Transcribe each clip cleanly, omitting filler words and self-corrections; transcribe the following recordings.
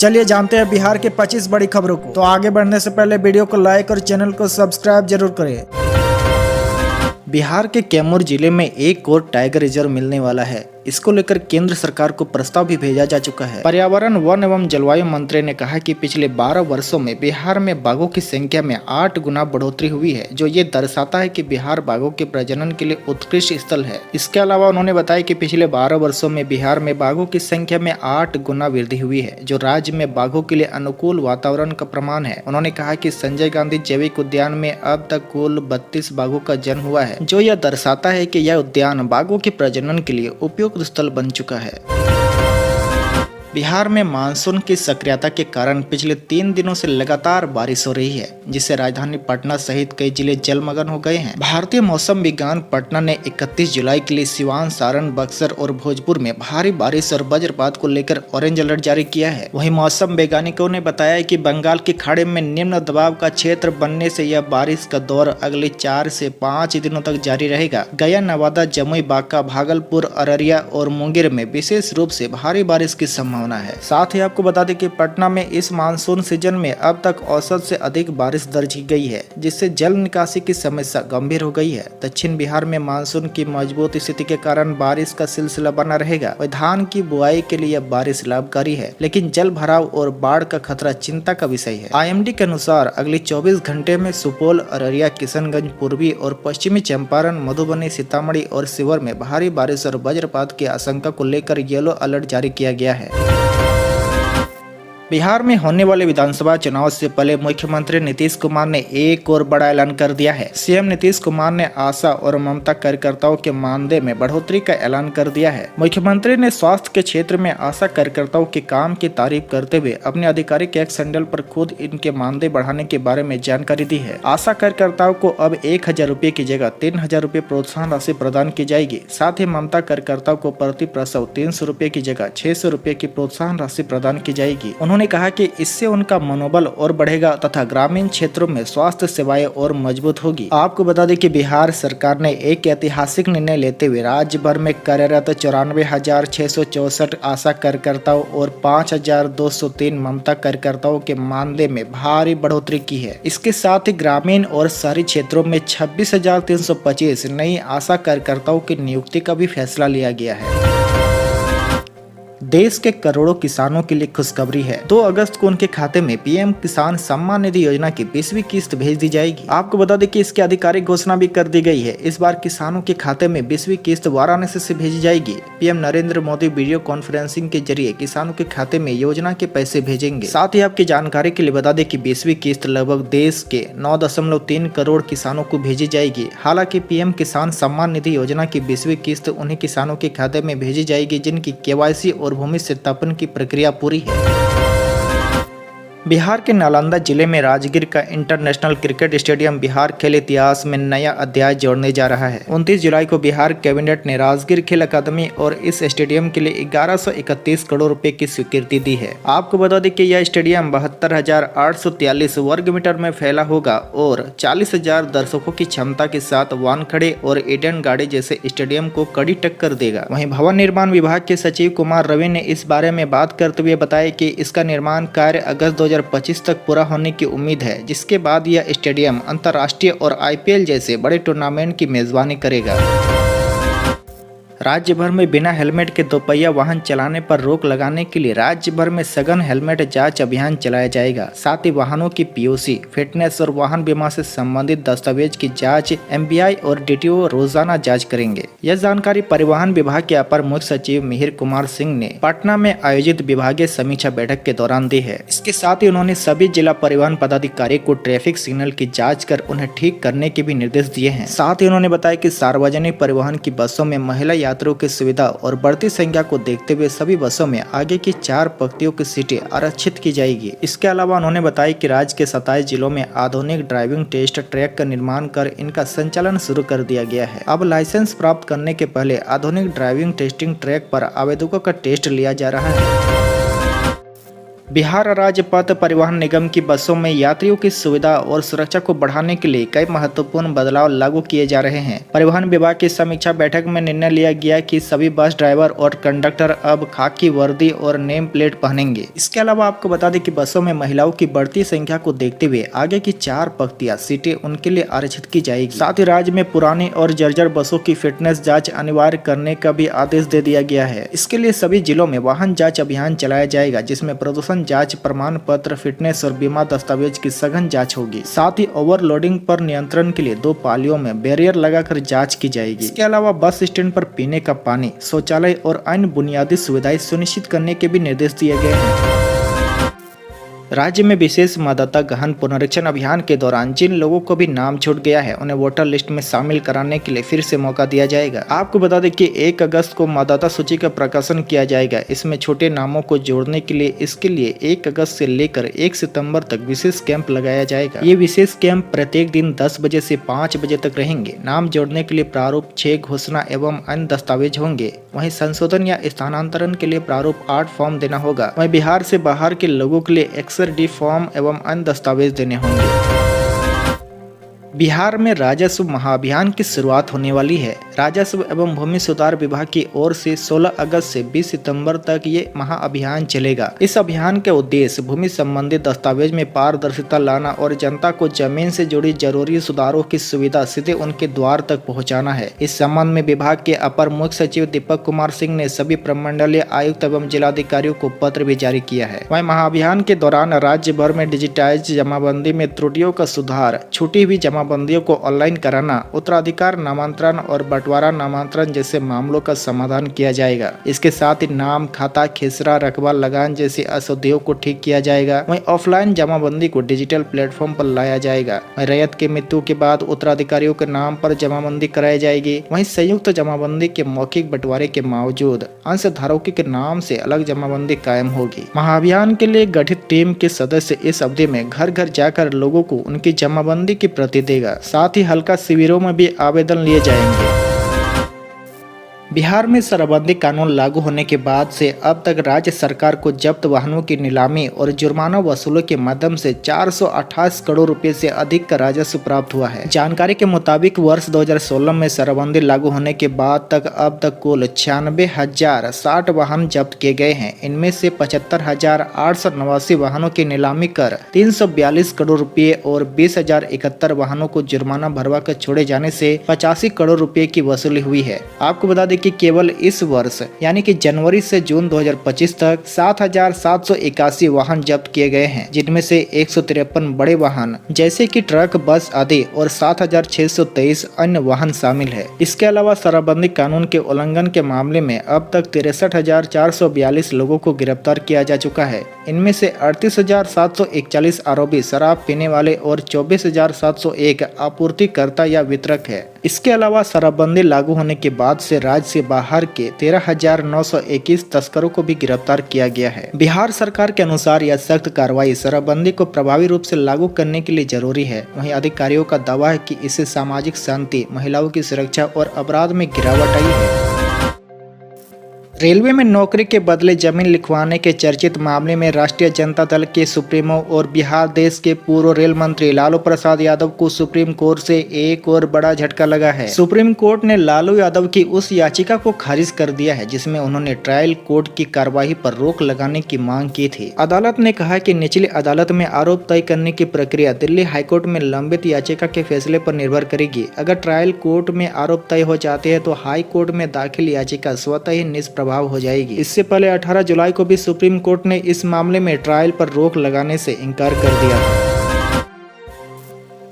चलिए जानते हैं बिहार के 25 बड़ी खबरों को। तो आगे बढ़ने से पहले वीडियो को लाइक और चैनल को सब्सक्राइब जरूर करें। बिहार के कैमूर जिले में एक और टाइगर रिजर्व मिलने वाला है। इसको लेकर केंद्र सरकार को प्रस्ताव भी भेजा जा चुका है। पर्यावरण, वन एवं जलवायु मंत्री ने कहा कि पिछले 12 वर्षों में बिहार में बाघों की संख्या में 8 गुना बढ़ोतरी हुई है, जो ये दर्शाता है कि बिहार बाघों के प्रजनन के लिए उत्कृष्ट स्थल है। इसके अलावा उन्होंने बताया कि पिछले 12 वर्षों में बिहार में बाघों की संख्या में 8 गुना वृद्धि हुई है, जो राज्य में बाघों के लिए अनुकूल वातावरण का प्रमाण है। उन्होंने कहा कि संजय गांधी जैविक उद्यान में अब तक कुल 32 बाघों का जन्म हुआ है, जो यह दर्शाता है कि यह उद्यान बाघों के प्रजनन के लिए उपयुक्त स्थल बन चुका है। बिहार में मानसून की सक्रियता के कारण पिछले 3 दिनों से लगातार बारिश हो रही है, जिससे राजधानी पटना सहित कई जिले जलमग्न हो गए हैं। भारतीय मौसम विज्ञान पटना ने 31 जुलाई के लिए सिवान, सारण, बक्सर और भोजपुर में भारी बारिश और वज्रपात को लेकर ऑरेंज अलर्ट जारी किया है। वहीं मौसम वैज्ञानिकों ने बताया कि बंगाल की खाड़ी में निम्न दबाव का क्षेत्र बनने से यह बारिश का दौर अगले 4 से 5 दिनों तक जारी रहेगा। गया, नवादा, जमुई, बांका, भागलपुर, अररिया और मुंगेर में विशेष रूप से भारी बारिश की संभावना है। साथ ही आपको बता दें कि पटना में इस मानसून सीजन में अब तक औसत से अधिक बारिश दर्ज की गई है, जिससे जल निकासी की समस्या गंभीर हो गई है। दक्षिण बिहार में मानसून की मजबूत स्थिति के कारण बारिश का सिलसिला बना रहेगा। धान की बुआई के लिए बारिश लाभकारी है, लेकिन जल भराव और बाढ़ का खतरा चिंता का विषय है। IMD के अनुसार अगले 24 घंटे में सुपौल, अररिया, किशनगंज, पूर्वी और पश्चिमी चंपारण, मधुबनी, सीतामढ़ी और शिवहर में भारी बारिश और वज्रपात की आशंका को लेकर येलो अलर्ट जारी किया गया है। बिहार में होने वाले विधानसभा चुनाव से पहले मुख्यमंत्री नीतीश कुमार ने एक और बड़ा ऐलान कर दिया है। सीएम नीतीश कुमार ने आशा और ममता कार्यकर्ताओं के मानदेय में बढ़ोतरी का ऐलान कर दिया है। मुख्यमंत्री ने स्वास्थ्य के क्षेत्र में आशा कार्यकर्ताओं के काम की तारीफ करते हुए अपने आधिकारिक एक्स हैंडल पर खुद इनके मानदेय बढ़ाने के बारे में जानकारी दी है। आशा कार्यकर्ताओं को अब 1000 रुपए की जगह 3000 रुपए प्रोत्साहन राशि प्रदान की जाएगी। साथ ही ममता कार्यकर्ताओं को प्रति प्रसव 300 रुपए की जगह 600 रुपए की प्रोत्साहन राशि प्रदान की जाएगी। उन्होंने कहा कि इससे उनका मनोबल और बढ़ेगा तथा ग्रामीण क्षेत्रों में स्वास्थ्य सेवाएं और मजबूत होगी। आपको बता दें कि बिहार सरकार ने एक ऐतिहासिक निर्णय लेते हुए राज्य भर में कार्यरत 94,664 आशा कार्यकर्ताओं और 5,203 ममता कार्यकर्ताओं के मानदेय में भारी बढ़ोतरी की है। इसके साथ ही ग्रामीण और शहरी क्षेत्रों में 26,325 नई आशा कार्यकर्ताओं की नियुक्ति का भी फैसला लिया गया है। देश के करोड़ों किसानों के लिए खुशखबरी है। 2 अगस्त को उनके खाते में पीएम किसान सम्मान निधि योजना की 20वीं किस्त भेज दी जाएगी। आपको बता दें कि इसकी आधिकारिक घोषणा भी कर दी गई है। इस बार किसानों के खाते में 20वीं किस्त वाराणसी से भेजी जाएगी। PM Narendra Modi video conferencing के जरिए किसानों के खाते में योजना के पैसे भेजेंगे। साथ ही आपकी जानकारी के लिए बता दें कि 20वीं किस्त लगभग देश के 9.3 करोड़ किसानों को भेजी जाएगी। हालांकि पीएम किसान सम्मान निधि योजना की 20वीं किस्त उन्हीं किसानों के खाते में भेजी जाएगी जिनकी KYC और भूमि सत्यापन की प्रक्रिया पूरी है। बिहार के नालंदा जिले में राजगीर का इंटरनेशनल क्रिकेट स्टेडियम बिहार खेल इतिहास में नया अध्याय जोड़ने जा रहा है। 29 जुलाई को बिहार कैबिनेट ने राजगीर खेल अकादमी और इस स्टेडियम के लिए 1131 करोड़ रुपए की स्वीकृति दी है। आपको बता दें कि यह स्टेडियम 72,843 वर्ग मीटर में फैला होगा और 40,000 दर्शकों की क्षमता के साथ वानखड़े और ईडन गार्डन जैसे स्टेडियम को कड़ी टक्कर देगा। वहीं भवन निर्माण विभाग के सचिव कुमार रवि ने इस बारे में बात करते हुए बताया कि इसका निर्माण कार्य अगस्त 2025 तक पूरा होने की उम्मीद है, जिसके बाद यह स्टेडियम अंतर्राष्ट्रीय और IPL जैसे बड़े टूर्नामेंट की मेजबानी करेगा। राज्य भर में बिना हेलमेट के दोपहिया वाहन चलाने पर रोक लगाने के लिए राज्य भर में सघन हेलमेट जांच अभियान चलाया जाएगा। साथ ही वाहनों की POC, फिटनेस और वाहन बीमा से संबंधित दस्तावेज की जांच MBI और DTO रोजाना जांच करेंगे। यह जानकारी परिवहन विभाग के अपर मुख्य सचिव मिहिर कुमार सिंह ने पटना में आयोजित विभागीय समीक्षा बैठक के दौरान दी है। इसके साथ ही उन्होंने सभी जिला परिवहन पदाधिकारी को ट्रैफिक सिग्नल की जाँच कर उन्हें ठीक करने के भी निर्देश दिए हैं। साथ ही उन्होंने बताया कि सार्वजनिक परिवहन की बसों में महिला यात्रियों की सुविधा और बढ़ती संख्या को देखते हुए सभी बसों में आगे की 4 पंक्तियों की सीटें आरक्षित की जाएगी। इसके अलावा उन्होंने बताया कि राज्य के 27 जिलों में आधुनिक ड्राइविंग टेस्ट ट्रैक का निर्माण कर इनका संचालन शुरू कर दिया गया है। अब लाइसेंस प्राप्त करने के पहले आधुनिक ड्राइविंग टेस्टिंग ट्रैक पर आवेदकों का टेस्ट लिया जा रहा है। बिहार राज्य पथ परिवहन निगम की बसों में यात्रियों की सुविधा और सुरक्षा को बढ़ाने के लिए कई महत्वपूर्ण बदलाव लागू किए जा रहे हैं। परिवहन विभाग की समीक्षा बैठक में निर्णय लिया गया कि सभी बस ड्राइवर और कंडक्टर अब खाकी वर्दी और नेम प्लेट पहनेंगे। इसके अलावा आपको बता दें कि बसों में महिलाओं की बढ़ती संख्या को देखते हुए आगे की 4 पंक्तियां सीटें उनके लिए आरक्षित की जाएगी। साथ ही राज्य में पुरानी और जर्जर बसों की फिटनेस जाँच अनिवार्य करने का भी आदेश दे दिया गया है। इसके लिए सभी जिलों में वाहन जाँच अभियान चलाया जाएगा, जिसमें प्रदूषण जांच, प्रमाण पत्र, फिटनेस और बीमा दस्तावेज की सघन जांच होगी। साथ ही ओवरलोडिंग पर नियंत्रण के लिए 2 पालियों में बैरियर लगाकर जांच की जाएगी। इसके अलावा बस स्टैंड पर पीने का पानी, शौचालय और अन्य बुनियादी सुविधाएं सुनिश्चित करने के भी निर्देश दिए गए हैं। राज्य में विशेष मतदाता गहन पुनरीक्षण अभियान के दौरान जिन लोगों को भी नाम छूट गया है, उन्हें वोटर लिस्ट में शामिल कराने के लिए फिर से मौका दिया जाएगा। आपको बता दें कि 1 अगस्त को मतदाता सूची का प्रकाशन किया जाएगा। इसमें छोटे नामों को जोड़ने के लिए इसके लिए 1 अगस्त से लेकर 1 सितंबर तक विशेष कैंप लगाया जाएगा। ये विशेष कैंप प्रत्येक दिन 10 बजे से 5 बजे तक रहेंगे। नाम जोड़ने के लिए प्रारूप 6 घोषणा एवं अन्य दस्तावेज होंगे। वहीं संशोधन या स्थानांतरण के लिए प्रारूप 8 फॉर्म देना होगा। वहीं बिहार से बाहर के लोगों के लिए डी फॉर्म एवं अन्य दस्तावेज देने होंगे। बिहार में राजस्व महाअभियान की शुरुआत होने वाली है। राजस्व एवं भूमि सुधार विभाग की ओर से 16 अगस्त से 20 सितंबर तक ये महाअभियान चलेगा। इस अभियान के उद्देश्य भूमि संबंधी दस्तावेज में पारदर्शिता लाना और जनता को जमीन से जुड़ी जरूरी सुधारों की सुविधा सीधे उनके द्वार तक पहुंचाना है। इस संबंध में विभाग के अपर मुख्य सचिव दीपक कुमार सिंह ने सभी प्रमंडलीय आयुक्त एवं जिलाधिकारियों को पत्र भी जारी किया है। वहीं महाअभियान के दौरान राज्य भर में डिजिटाइज जमाबंदी में त्रुटियों का सुधार, छूटी हुई जमाबंदियों को ऑनलाइन कराना, उत्तराधिकार नामांतरण और बंटवारा नामांतरण जैसे मामलों का समाधान किया जाएगा। इसके साथ ही नाम, खाता, खेसरा, रकबा, लगान जैसी अशुद्धियों को ठीक किया जाएगा। वहीं ऑफलाइन जमाबंदी को डिजिटल प्लेटफॉर्म पर लाया जाएगा। वहीं रैयत की मृत्यु के बाद उत्तराधिकारियों के नाम पर जमाबंदी कराई जाएगी। वहीं संयुक्त जमाबंदी के मौखिक बंटवारे के बावजूद अंशधारकों के नाम से अलग जमाबंदी कायम होगी। महाअभियान के लिए गठित टीम के सदस्य इस अवधि में घर घर जाकर लोगों को उनकी जमाबंदी की प्रति देगा। साथ ही हल्का शिविरों में भी आवेदन लिए जाएंगे। बिहार में शराबबंदी कानून लागू होने के बाद से अब तक राज्य सरकार को जब्त वाहनों की नीलामी और जुर्माना वसूलों के माध्यम से 428 करोड़ रुपए से अधिक का राजस्व प्राप्त हुआ है। जानकारी के मुताबिक वर्ष 2016 में शराबबंदी लागू होने के बाद तक अब तक कुल 96,060 वाहन जब्त किए गए हैं। इनमें से 75,889 वाहनों की नीलामी कर 342 करोड़ रुपए और 20,071 वाहनों को जुर्माना भरवा कर छोड़े जाने से 85 करोड़ रुपए की वसूली हुई है। आपको बता दें कि केवल इस वर्ष यानी कि जनवरी से जून 2025 तक 7,781 वाहन जब्त किए गए हैं, जिनमें से 153 बड़े वाहन जैसे कि ट्रक, बस आदि और 7,623 अन्य वाहन शामिल है। इसके अलावा शराबबंदी कानून के उल्लंघन के मामले में अब तक 63,442 लोगों को गिरफ्तार किया जा चुका है। इनमें से 38,741 आरोपी शराब पीने वाले और 24,701 आपूर्तिकर्ता या वितरक है। इसके अलावा शराबबंदी लागू होने के बाद से राज्य से बाहर के 13,921 तस्करों को भी गिरफ्तार किया गया है। बिहार सरकार के अनुसार यह सख्त कार्रवाई शराबबंदी को प्रभावी रूप से लागू करने के लिए जरूरी है। वहीं अधिकारियों का दावा है कि इससे सामाजिक शांति, महिलाओं की सुरक्षा और अपराध में गिरावट आई है। रेलवे में नौकरी के बदले जमीन लिखवाने के चर्चित मामले में राष्ट्रीय जनता दल के सुप्रीमो और बिहार देश के पूर्व रेल मंत्री लालू प्रसाद यादव को सुप्रीम कोर्ट से एक और बड़ा झटका लगा है। सुप्रीम कोर्ट ने लालू यादव की उस याचिका को खारिज कर दिया है जिसमें उन्होंने ट्रायल कोर्ट की कार्यवाही पर रोक लगाने की मांग की थी। अदालत ने कहा कि निचली अदालत में आरोप तय करने की प्रक्रिया दिल्ली हाईकोर्ट में लंबित याचिका के फैसले पर निर्भर करेगी। अगर ट्रायल कोर्ट में आरोप तय हो जाते हैं तो हाई कोर्ट में दाखिल याचिका स्वतः ही निष्प्रभाव हो जाएगी। इससे पहले 18 जुलाई को भी सुप्रीम कोर्ट ने इस मामले में ट्रायल पर रोक लगाने से इनकार कर दिया था।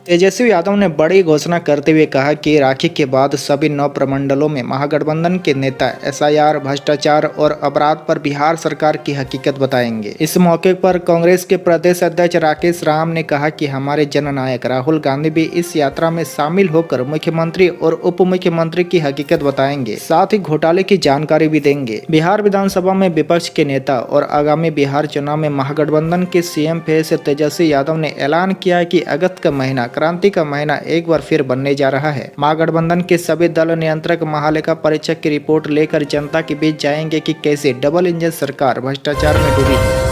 तेजस्वी यादव ने बड़ी घोषणा करते हुए कहा कि राखी के बाद सभी 9 प्रमंडलों में महागठबंधन के नेता एसआईआर, भ्रष्टाचार और अपराध पर बिहार सरकार की हकीकत बताएंगे। इस मौके पर कांग्रेस के प्रदेश अध्यक्ष राकेश राम ने कहा कि हमारे जननायक राहुल गांधी भी इस यात्रा में शामिल होकर मुख्यमंत्री और उप मुख्यमंत्री की हकीकत बताएंगे, साथ ही घोटाले की जानकारी भी देंगे। बिहार विधानसभा में विपक्ष के नेता और आगामी बिहार चुनाव में महागठबंधन के सीएम फेस तेजस्वी यादव ने ऐलान किया कि अगस्त का महीना क्रांति का महीना एक बार फिर बनने जा रहा है। महागठबंधन के सभी दल नियंत्रक महालेखा परीक्षक की रिपोर्ट लेकर जनता के बीच जाएंगे कि कैसे डबल इंजन सरकार भ्रष्टाचार में डूबी है।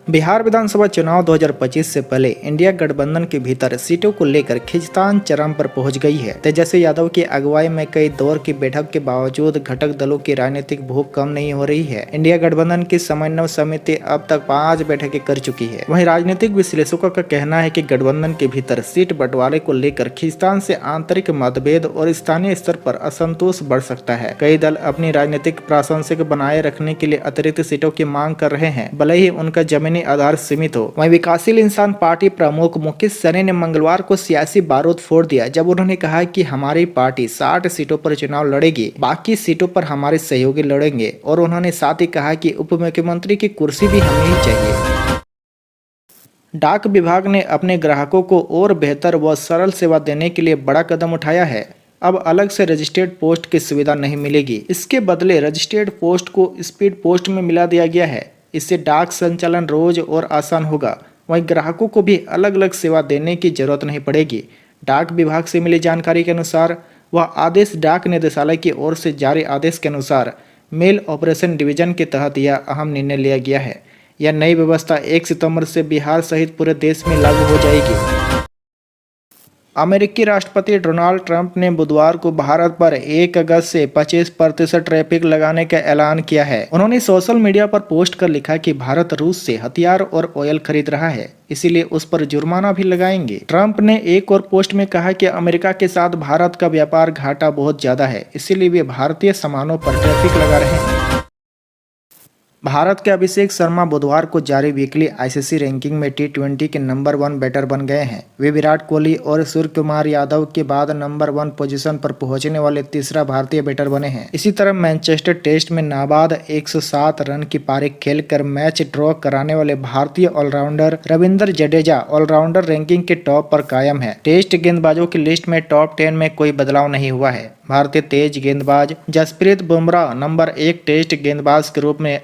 बिहार विधानसभा चुनाव 2025 से पहले इंडिया गठबंधन के भीतर सीटों को लेकर खींचतान चरम पर पहुंच गई है। तेजस्वी यादव की अगुवाई में कई दौर की बैठक के बावजूद घटक दलों की राजनीतिक भूख कम नहीं हो रही है। इंडिया गठबंधन की समन्वय समिति अब तक 5 बैठकें कर चुकी है। वहीं राजनीतिक विश्लेषकों का कहना है कि गठबंधन के भीतर सीट बंटवारे को लेकर खींचतान से आंतरिक मतभेद और स्थानीय स्तर पर असंतोष बढ़ सकता है। कई दल अपनी राजनीतिक प्रासंगिक बनाए रखने के लिए अतिरिक्त सीटों की मांग कर रहे हैं, भले ही उनका जमीनी आधार सीमित हो। वहीं विकासशील इंसान पार्टी प्रमुख मुकेश सहनी ने मंगलवार को सियासी बारूद फोड़ दिया, जब उन्होंने कहा कि हमारी पार्टी 60 सीटों पर चुनाव लड़ेगी, बाकी सीटों पर हमारे सहयोगी लड़ेंगे। और उन्होंने साथ ही कहा कि उप मुख्यमंत्री की कुर्सी भी हमें ही चाहिए। डाक विभाग ने अपने ग्राहकों को और बेहतर व सरल सेवा देने के लिए बड़ा कदम उठाया है। अब अलग से रजिस्टर्ड पोस्ट की सुविधा नहीं मिलेगी। इसके बदले रजिस्टर्ड पोस्ट को स्पीड पोस्ट में मिला दिया गया है। इससे डाक संचालन रोज और आसान होगा। वहीं ग्राहकों को भी अलग अलग सेवा देने की जरूरत नहीं पड़ेगी। डाक विभाग से मिली जानकारी के अनुसार वह आदेश डाक निदेशालय की ओर से जारी आदेश के अनुसार मेल ऑपरेशन डिवीजन के तहत यह अहम निर्णय लिया गया है। यह नई व्यवस्था 1 सितंबर से बिहार सहित पूरे देश में लागू हो जाएगी। अमेरिकी राष्ट्रपति डोनाल्ड ट्रंप ने बुधवार को भारत पर 1 अगस्त से 25% टैरिफ लगाने का ऐलान किया है। उन्होंने सोशल मीडिया पर पोस्ट कर लिखा कि भारत रूस से हथियार और ऑयल खरीद रहा है, इसीलिए उस पर जुर्माना भी लगाएंगे। ट्रंप ने एक और पोस्ट में कहा कि अमेरिका के साथ भारत का व्यापार घाटा बहुत ज्यादा है, इसीलिए वे भारतीय सामानों पर टैरिफ लगा रहे हैं। भारत के अभिषेक शर्मा बुधवार को जारी वीकली आईसीसी रैंकिंग में T20 के नंबर 1 बैटर बन गए हैं। वे विराट कोहली और सूर्य कुमार यादव के बाद नंबर 1 पोजीशन पर पहुंचने वाले तीसरा भारतीय बैटर बने हैं। इसी तरह मैनचेस्टर टेस्ट में नाबाद 107 रन की पारी खेलकर मैच ड्रॉ कराने वाले भारतीय allrounder Ravindra Jadeja allrounder ranking के टॉप पर कायम है। टेस्ट गेंदबाजों की लिस्ट में टॉप 10 में कोई बदलाव नहीं हुआ है। भारतीय तेज गेंदबाज जसप्रीत बुमराह नंबर 1 टेस्ट गेंदबाज के रूप में